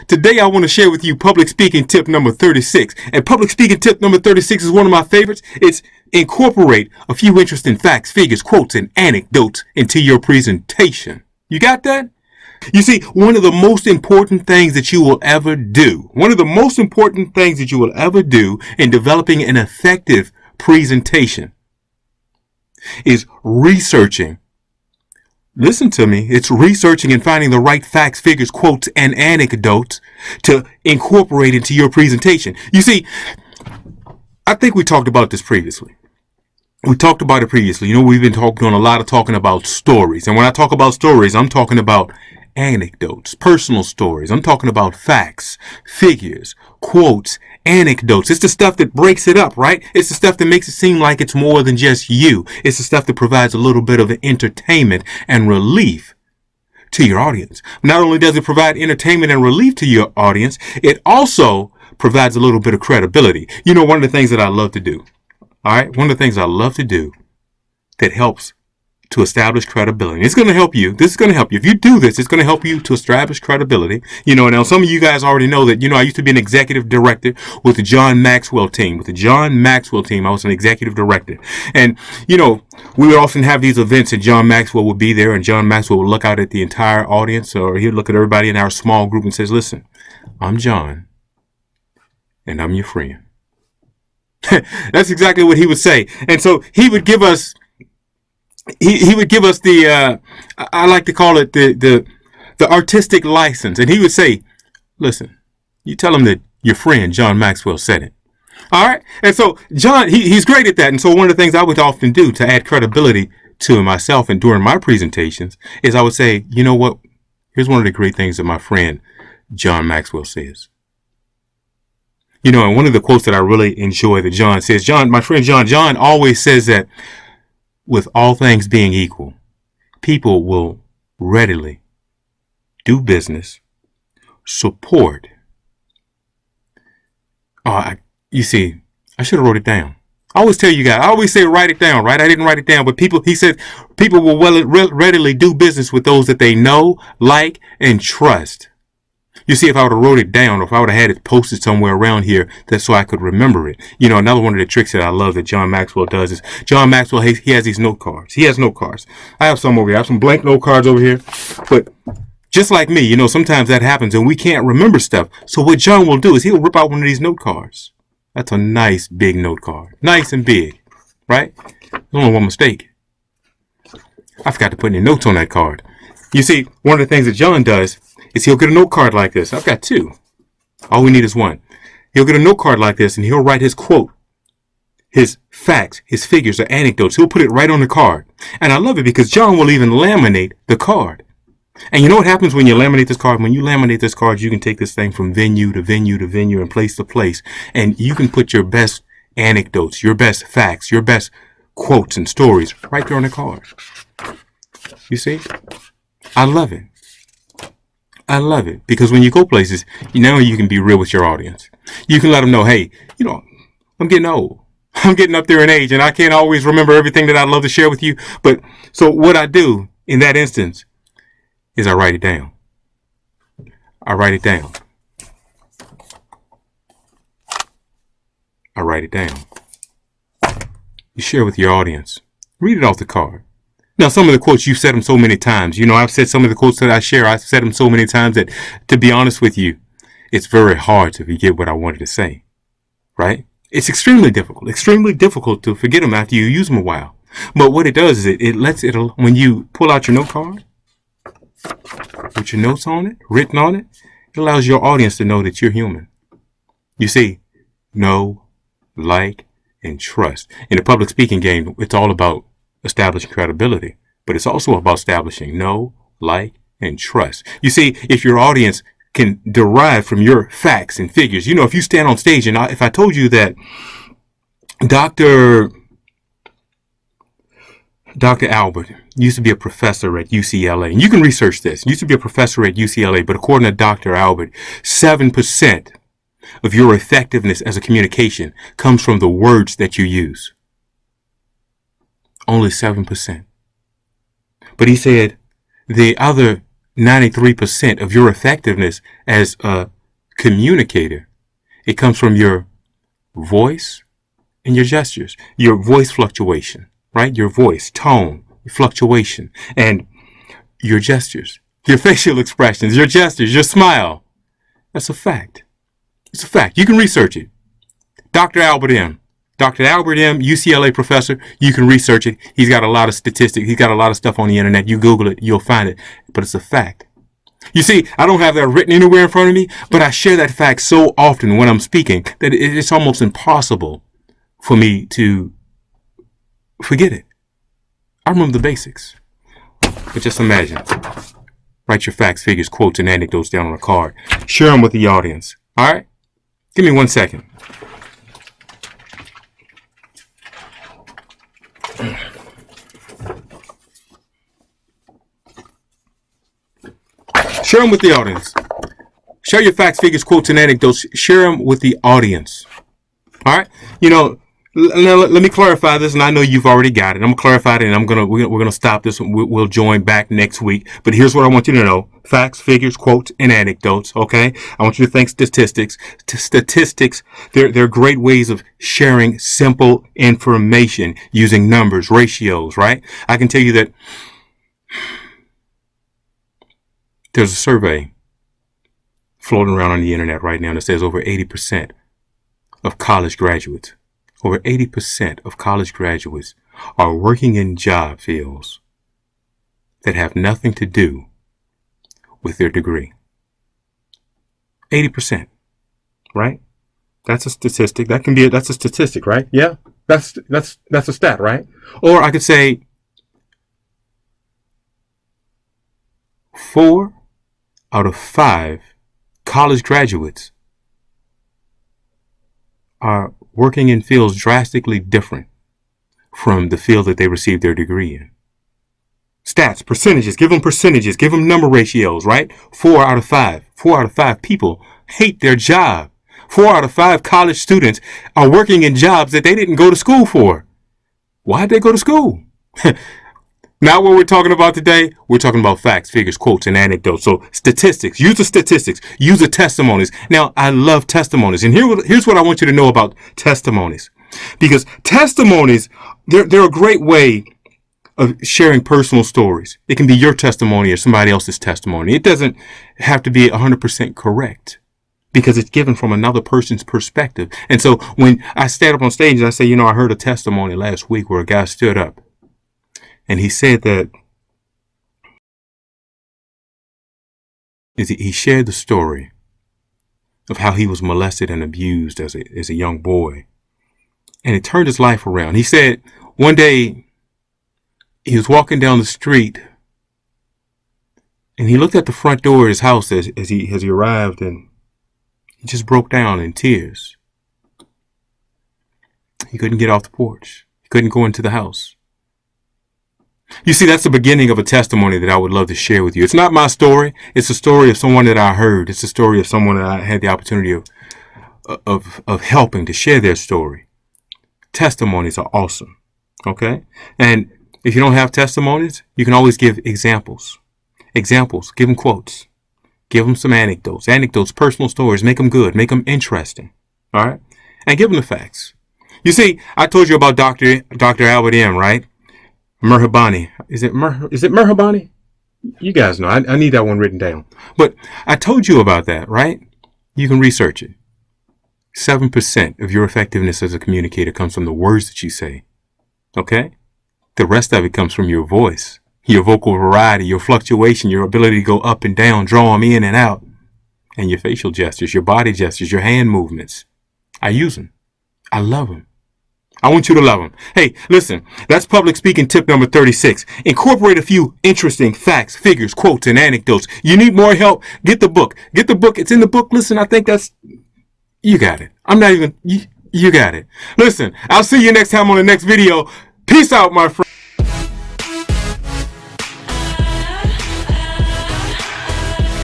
Today I want to share with you public speaking tip number 36. And public speaking tip number 36 is one of my favorites. It's incorporate a few interesting facts, figures, quotes, and anecdotes into your presentation. You got that? You see, one of the most important things that you will ever do, in developing an effective presentation is researching. Listen to me. It's researching and finding the right facts, figures, quotes, and anecdotes to incorporate into your presentation. You see, I think we talked about this previously. We've been doing a lot of talking about stories. And when I talk about stories, I'm talking about anecdotes, personal stories. I'm talking about facts, figures, quotes, anecdotes. It's the stuff that breaks it up, right? It's the stuff that makes it seem like it's more than just you. It's the stuff that provides a little bit of entertainment and relief to your audience. Not only does it provide entertainment and relief to your audience, it also provides a little bit of credibility. You know, one of the things that I love to do, all right? One of the things I love to do that helps to establish credibility. It's going to help you. This is going to help you. If you do this, it's going to help you to establish credibility. You know, now some of you guys already know that, I used to be an executive director with the John Maxwell team. I was an executive director. And, we would often have these events and John Maxwell would be there and John Maxwell would look out at the entire audience or he'd look at everybody in our small group and says, listen, I'm John and I'm your friend. That's exactly what he would say. And so he would give us He would give us the, I like to call it the artistic license. And he would say, listen, you tell him that your friend, John Maxwell, said it. All right. And so John, he's great at that. And so one of the things I would often do to add credibility to myself and during my presentations is I would say, you know what? Here's one of the great things that my friend, John Maxwell, says. And one of the quotes that I really enjoy that John says, my friend John always says that, with all things being equal, people will readily do business, support. You see, I should have wrote it down. I always tell you guys, I always say write it down, right? I didn't write it down, but he said people will readily do business with those that they know, like, and trust. You see, if I would have wrote it down, or if I would have had it posted somewhere around here, that's so I could remember it. Another one of the tricks that I love that John Maxwell does is John Maxwell, he has these note cards. He has note cards. I have some over here. I have some blank note cards over here. But just like me, sometimes that happens and we can't remember stuff. So what John will do is he'll rip out one of these note cards. That's a nice big note card. Nice and big, right? There's only one mistake. I forgot to put any notes on that card. You see, one of the things that John does is he'll get a note card like this. I've got two. All we need is one. He'll get a note card like this and he'll write his quote, his facts, his figures, or anecdotes. He'll put it right on the card. And I love it because John will even laminate the card. And you know what happens when you laminate this card? When you laminate this card, you can take this thing from venue to venue to venue and place to place. And you can put your best anecdotes, your best facts, your best quotes and stories right there on the card. You see? I love it. I love it because when you go places, you can be real with your audience. You can let them know, hey, I'm getting old. I'm getting up there in age and I can't always remember everything that I'd love to share with you. But so what I do in that instance is I write it down. I write it down. I write it down. You share with your audience. Read it off the card. Now, some of the quotes, you've said them so many times. I've said some of the quotes that I share. I've said them so many times that, to be honest with you, it's very hard to forget what I wanted to say, right? It's extremely difficult to forget them after you use them a while. But what it does is when you pull out your note card with your notes on it, written on it, it allows your audience to know that you're human. You see, know, like, and trust. In the public speaking game, it's all about establishing credibility, but it's also about establishing know, like, and trust. You see, if your audience can derive from your facts and figures, if you stand on stage and if I told you that Dr. Albert used to be a professor at UCLA, and you can research this, used to be a professor at UCLA, but according to Dr. Albert, 7% of your effectiveness as a communication comes from the words that you use. Only 7%. But he said the other 93% of your effectiveness as a communicator, it comes from your voice and your gestures, your voice fluctuation, right? Your voice, tone, fluctuation, and your gestures, your facial expressions, your gestures, your smile. That's a fact. It's a fact. You can research it. Dr. Albert M. Dr. Albert M., UCLA professor, you can research it. He's got a lot of statistics. He's got a lot of stuff on the internet. You Google it, you'll find it. But it's a fact. You see, I don't have that written anywhere in front of me, but I share that fact so often when I'm speaking that it's almost impossible for me to forget it. I remember the basics. But just imagine. Write your facts, figures, quotes, and anecdotes down on a card. Share them with the audience. All right? Give me 1 second. Share them with the audience. Share your facts, figures, quotes, and anecdotes. Share them with the audience. All right? You know, let me clarify this, and I know you've already got it. I'm gonna clarify it, and we're gonna stop this, and we'll join back next week. But here's what I want you to know: facts, figures, quotes, and anecdotes. Okay? I want you to think statistics. Statistics, they're great ways of sharing simple information using numbers, ratios. Right? I can tell you that there's a survey floating around on the internet right now that says over 80% of college graduates. Over 80% of college graduates are working in job fields that have nothing to do with their degree. 80%, right? That's a statistic. That's a statistic, right? Yeah, that's a stat, right? Or I could say 4 out of 5 college graduates are working in fields drastically different from the field that they received their degree in. Stats, percentages, give them number ratios, right? 4 out of 5. 4 out of 5 people hate their job. 4 out of 5 college students are working in jobs that they didn't go to school for. Why'd they go to school? Not what we're talking about today. We're talking about facts, figures, quotes, and anecdotes. So statistics, use the statistics, use the testimonies. Now, I love testimonies. And here's what I want you to know about testimonies. Because testimonies, they're a great way of sharing personal stories. It can be your testimony or somebody else's testimony. It doesn't have to be 100% correct because it's given from another person's perspective. And so when I stand up on stage and I say, I heard a testimony last week where a guy stood up and he said that he shared the story of how he was molested and abused as a young boy. And it turned his life around. He said one day he was walking down the street and he looked at the front door of his house as he arrived, and he just broke down in tears. He couldn't get off the porch. He couldn't go into the house. You see, that's the beginning of a testimony that I would love to share with you. It's not my story. It's a story of someone that I heard. It's a story of someone that I had the opportunity of helping to share their story. Testimonies are awesome. Okay? And if you don't have testimonies, you can always give examples. Examples. Give them quotes. Give them some anecdotes. Anecdotes, personal stories. Make them good. Make them interesting. All right? And give them the facts. You see, I told you about Dr. Albert M., right? Merhabani. Is it Merhabani? You guys know. I need that one written down. But I told you about that, right? You can research it. 7% of your effectiveness as a communicator comes from the words that you say. Okay? The rest of it comes from your voice, your vocal variety, your fluctuation, your ability to go up and down, draw them in and out, and your facial gestures, your body gestures, your hand movements. I use them. I love them. I want you to love them. Hey, listen, that's public speaking tip number 36. Incorporate a few interesting facts, figures, quotes, and anecdotes. You need more help? Get the book. Get the book. It's in the book. Listen, I think you got it. You got it. Listen, I'll see you next time on the next video. Peace out, my friend.